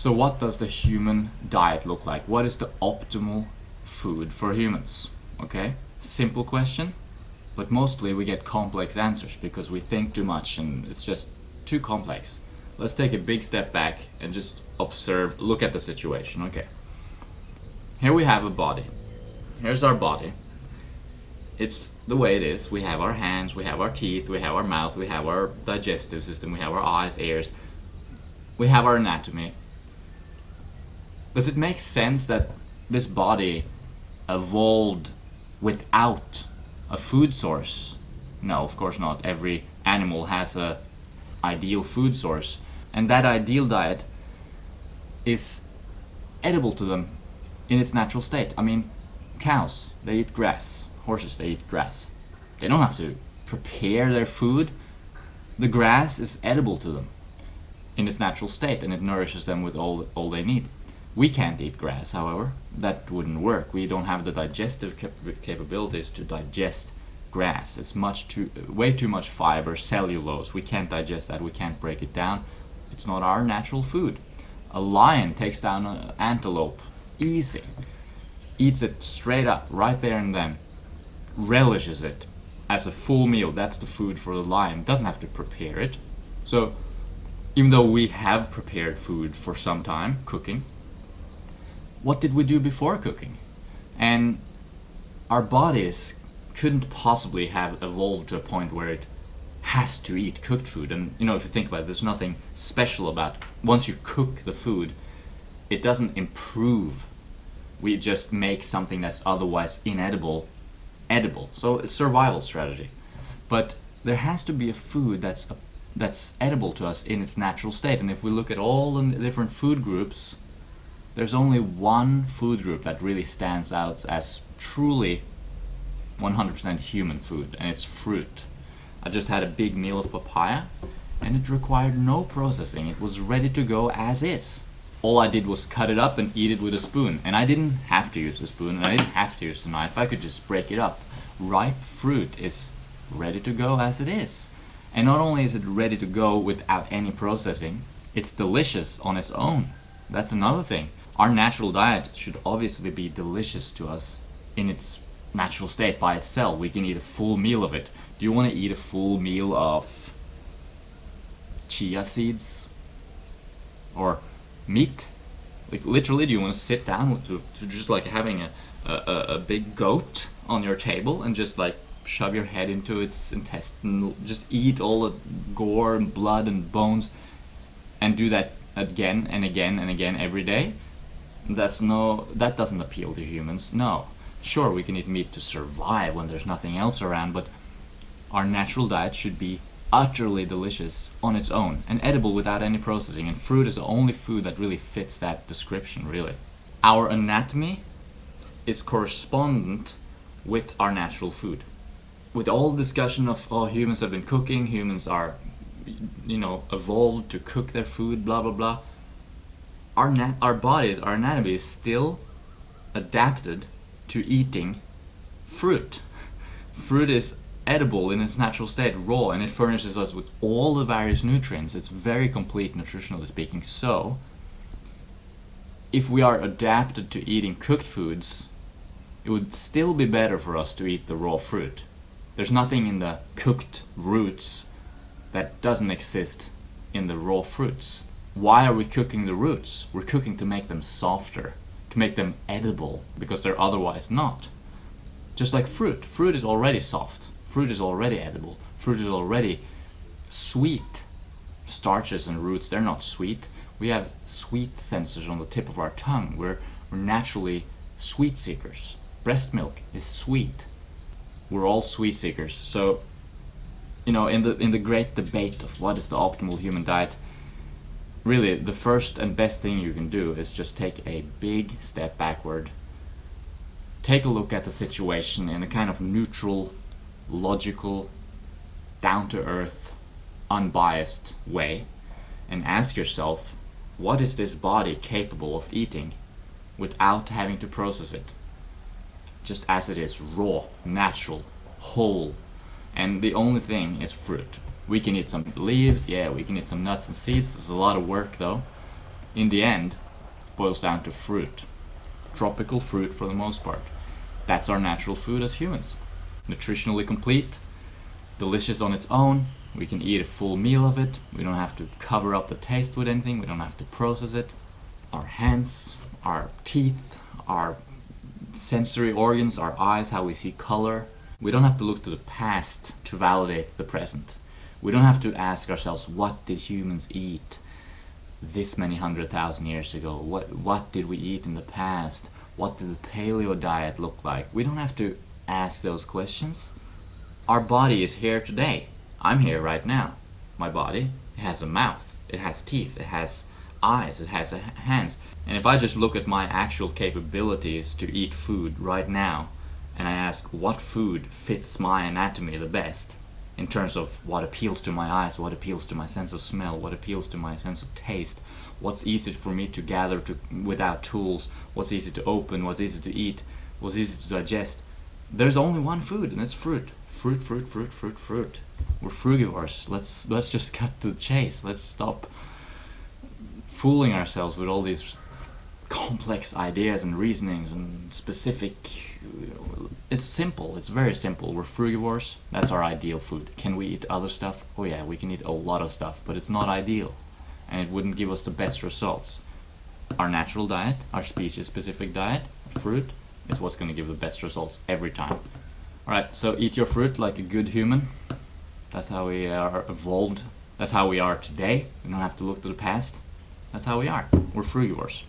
So what does the human diet look like? What is the optimal food for humans? Okay, simple question, but mostly we get complex answers because we think too much and it's just too complex. Let's take a big step back and just observe, look at the situation. Okay, here we have a body. Here's our body. It's the way it is. We have our hands, we have our teeth, we have our mouth, we have our digestive system, we have our eyes, ears, we have our anatomy. Does it make sense that this body evolved without a food source? No, of course not. Every animal has a ideal food source, and that ideal diet is edible to them in its natural state. I mean, cows, they eat grass. Horses, they eat grass. They don't have to prepare their food. The grass is edible to them in its natural state, and it nourishes them with all they need. We can't eat grass, however. That wouldn't work. We don't have the digestive capabilities to digest grass. It's way too much fiber, cellulose. We can't digest that. We can't break it down. It's not our natural food. A lion takes down an antelope, easy. Eats it straight up, right there and then. Relishes it as a full meal. That's the food for the lion. Doesn't have to prepare it. So even though we have prepared food for some time, cooking, what did we do before cooking? And our bodies couldn't possibly have evolved to a point where it has to eat cooked food. And if you think about it, there's nothing special about once you cook the food, it doesn't improve. We just make something that's otherwise inedible edible. So it's survival strategy. But there has to be a food that's edible to us in its natural state. And if we look at all the different food groups, there's only one food group that really stands out as truly 100% human food, and it's fruit. I just had a big meal of papaya, and it required no processing. It was ready to go as is. All I did was cut it up and eat it with a spoon, and I didn't have to use a spoon, and I didn't have to use a knife. I could just break it up. Ripe fruit is ready to go as it is. And not only is it ready to go without any processing, it's delicious on its own. That's another thing. Our natural diet should obviously be delicious to us in its natural state by itself. We can eat a full meal of it. Do you want to eat a full meal of chia seeds or meat? Like literally, do you want to sit down to just like having a big goat on your table and just like shove your head into its intestine, just eat all the gore and blood and bones, and do that again and again and again every day? That doesn't appeal to humans. No. Sure, we can eat meat to survive when there's nothing else around, but our natural diet should be utterly delicious on its own and edible without any processing, and fruit is the only food that really fits that description, really. Our anatomy is correspondent with our natural food. With all the discussion of, humans have been cooking, humans are, evolved to cook their food, blah, blah, blah. Our bodies, our anatomy is still adapted to eating fruit. Fruit is edible in its natural state, raw, and it furnishes us with all the various nutrients. It's very complete nutritionally speaking. So, if we are adapted to eating cooked foods, it would still be better for us to eat the raw fruit. There's nothing in the cooked roots that doesn't exist in the raw fruits. Why are we cooking the roots? We're cooking to make them softer, to make them edible, because they're otherwise not. Just like fruit. Fruit is already soft. Fruit is already edible. Fruit is already sweet. Starches and roots, they're not sweet. We have sweet sensors on the tip of our tongue. We're naturally sweet seekers. Breast milk is sweet. We're all sweet seekers. So, in the great debate of what is the optimal human diet, really the first and best thing you can do is just take a big step backward. Take a look at the situation in a kind of neutral, logical, down-to-earth, unbiased way, and ask yourself, what is this body capable of eating without having to process it? Just as it is, raw, natural, whole. And the only thing is fruit. We can eat some leaves, yeah, we can eat some nuts and seeds. It's a lot of work though. in the end, boils down to fruit. Tropical fruit for the most part. That's our natural food as humans. Nutritionally complete, delicious on its own. We can eat a full meal of it. We don't have to cover up the taste with anything. We don't have to process it. Our hands, our teeth, our sensory organs, our eyes, how we see color. We don't have to look to the past to validate the present. We don't have to ask ourselves, what did humans eat this many 100,000 years ago? What did we eat in the past? What did the paleo diet look like? We don't have to ask those questions. Our body is here today. I'm here right now. My body has a mouth, it has teeth, it has eyes, it has hands. And if I just look at my actual capabilities to eat food right now, and I ask what food fits my anatomy the best, in terms of what appeals to my eyes, what appeals to my sense of smell, what appeals to my sense of taste, what's easy for me to gather without tools, what's easy to open, what's easy to eat, what's easy to digest. There's only one food, and it's fruit. Fruit, fruit, fruit, fruit, fruit. We're frugivores. Let's just cut to the chase. Let's stop fooling ourselves with all these complex ideas and reasonings and specific. It's simple. It's very simple. We're frugivores. That's our ideal food. Can we eat other stuff? Oh yeah, we can eat a lot of stuff, but it's not ideal, and it wouldn't give us the best results. Our natural diet, our species-specific diet, fruit, is what's going to give the best results every time. Alright, so eat your fruit like a good human. That's how we are evolved. That's how we are today. We don't have to look to the past. That's how we are. We're frugivores.